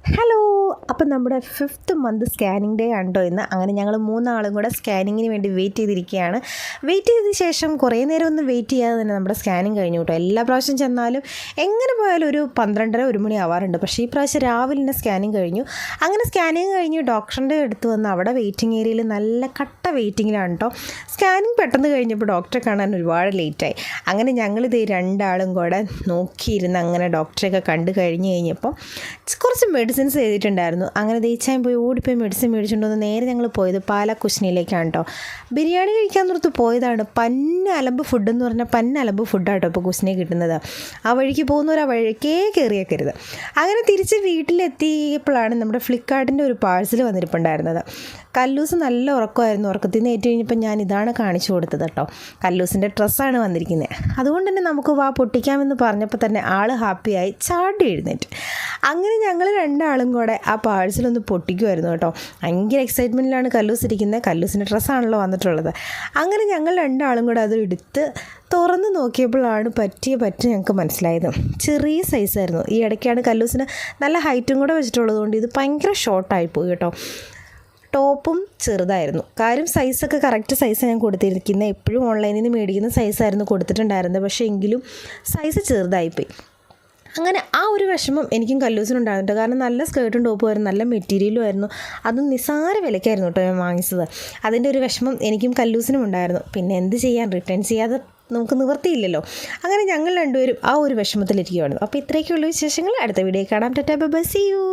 Hello. അപ്പം നമ്മുടെ 5th month scanning day ആണോ ഇന്ന്. അങ്ങനെ ഞങ്ങൾ മൂന്നാളും കൂടെ സ്കാനിങ്ങിന് വേണ്ടി വെയിറ്റ് ചെയ്തിരിക്കുകയാണ്. വെയിറ്റ് ചെയ്ത ശേഷം കുറേ നേരം ഒന്നും വെയിറ്റ് ചെയ്യാതെ തന്നെ നമ്മുടെ സ്കാനിങ് കഴിഞ്ഞു കേട്ടോ. എല്ലാ പ്രാവശ്യം ചെന്നാലും എങ്ങനെ പോയാലും ഒരു 12:30-1 മണി ആവാറുണ്ട്. പക്ഷേ ഈ പ്രാവശ്യം രാവിലെ തന്നെ സ്കാനിങ് കഴിഞ്ഞു. അങ്ങനെ സ്കാനിങ് കഴിഞ്ഞ് ഡോക്ടറിൻ്റെ അടുത്ത് വന്ന് അവിടെ വെയിറ്റിംഗ് ഏരിയയിൽ നല്ല കട്ട വെയിറ്റിങ്ങിലാണ് കേട്ടോ. സ്കാനിങ് പെട്ടെന്ന് കഴിഞ്ഞപ്പോൾ ഡോക്ടറെ കാണാൻ ഒരുപാട് ലേറ്റായി. അങ്ങനെ ഞങ്ങളിത് രണ്ടാളും കൂടെ നോക്കിയിരുന്ന് അങ്ങനെ ഡോക്ടറെയൊക്കെ കണ്ടു കഴിഞ്ഞപ്പോൾ കുറച്ച് മെഡിസിൻസ് എഴുതിയിട്ടുണ്ടായിരുന്നു. അങ്ങനെ ദേച്ചാൻ പോയി ഓടിപ്പോയി മെഡിസിൻ മേടിച്ചുകൊണ്ട് നേരെ ഞങ്ങൾ പോയത് പാല കുശ്നിയിലേക്കാണ് കേട്ടോ. ബിരിയാണി കഴിക്കാൻ നിർത്ത് പോയതാണ്. പന്നലമ്പ് ഫുഡ് എന്ന് പറഞ്ഞാൽ പന്നലമ്പ് ഫുഡാണ് കേട്ടോ ഇപ്പോൾ കുശ്നി കിട്ടുന്നത്. ആ വഴിക്ക് പോകുന്നവർ ആ വഴിക്കേ കയറിയേക്കരുത്. അങ്ങനെ തിരിച്ച് വീട്ടിലെത്തിയപ്പോഴാണ് നമ്മുടെ ഫ്ലിപ്കാർട്ടിൻ്റെ ഒരു പാഴ്സൽ വന്നിരിപ്പുണ്ടായിരുന്നത്. കല്ലൂസ് നല്ല ഉറക്കമായിരുന്നു. ഉറക്കത്തിൽ നിന്ന് ഏറ്റു കഴിഞ്ഞപ്പോൾ ഞാൻ ഇതാണ് കാണിച്ചു കൊടുത്തത് കേട്ടോ. കല്ലൂസിൻ്റെ ഡ്രസ്സാണ് വന്നിരിക്കുന്നത്. അതുകൊണ്ട് തന്നെ നമുക്ക് വാ പൊട്ടിക്കാമെന്ന് പറഞ്ഞപ്പോൾ തന്നെ ആൾ ഹാപ്പിയായി ചാടി എഴുന്നേറ്റ്. അങ്ങനെ ഞങ്ങൾ രണ്ടാളും കൂടെ ആ പാഴ്സലൊന്ന് പൊട്ടിക്കുമായിരുന്നു കേട്ടോ. ഭയങ്കര എക്സൈറ്റ്മെൻറ്റിലാണ് കല്ലൂസ് ഇരിക്കുന്നത്. കല്ലൂസിൻ്റെ ഡ്രസ്സാണല്ലോ വന്നിട്ടുള്ളത്. അങ്ങനെ ഞങ്ങൾ രണ്ടാളും കൂടെ അത് എടുത്ത് തുറന്ന് നോക്കിയപ്പോഴാണ് പറ്റി ഞങ്ങൾക്ക് മനസ്സിലായത്. ചെറിയ സൈസായിരുന്നു. ഈ ഇടയ്ക്കാണ് കല്ലൂസിന് നല്ല ഹൈറ്റും കൂടെ വെച്ചിട്ടുള്ളത് കൊണ്ട് ഇത് ഭയങ്കര ഷോർട്ടായിപ്പോയി കേട്ടോ. ടോപ്പും ചെറുതായിരുന്നു. കാര്യം സൈസൊക്കെ കറക്റ്റ് സൈസാണ് ഞാൻ കൊടുത്തിരിക്കുന്നത്. എപ്പോഴും ഓൺലൈനിൽ നിന്ന് മേടിക്കുന്ന സൈസായിരുന്നു കൊടുത്തിട്ടുണ്ടായിരുന്നത്. പക്ഷേ എങ്കിലും സൈസ് ചെറുതായിപ്പോയി. അങ്ങനെ ആ ഒരു വിഷമം എനിക്കും കല്ലൂസിനുണ്ടായിരുന്നു. കാരണം നല്ല സ്കേർട്ടും ടോപ്പും ആയിരുന്നു, നല്ല മെറ്റീരിയലും ആയിരുന്നു. അതും നിസ്സാര വിലയ്ക്കായിരുന്നു കേട്ടോ ഞാൻ വാങ്ങിച്ചത്. അതിൻ്റെ ഒരു വിഷമം എനിക്കും കല്ലൂസിനും ഉണ്ടായിരുന്നു. പിന്നെ എന്ത് ചെയ്യാൻ, റിട്ടേൺ ചെയ്യാതെ നമുക്ക് നിവർത്തിയില്ലല്ലോ. അങ്ങനെ ഞങ്ങൾ രണ്ടുപേരും ആ ഒരു വിഷമത്തിലിരിക്കുകയായിരുന്നു. അപ്പോൾ ഇത്രയൊക്കെയുള്ള വിശേഷങ്ങൾ അടുത്ത വീഡിയോ കാണാം. Tata bye bye, see U.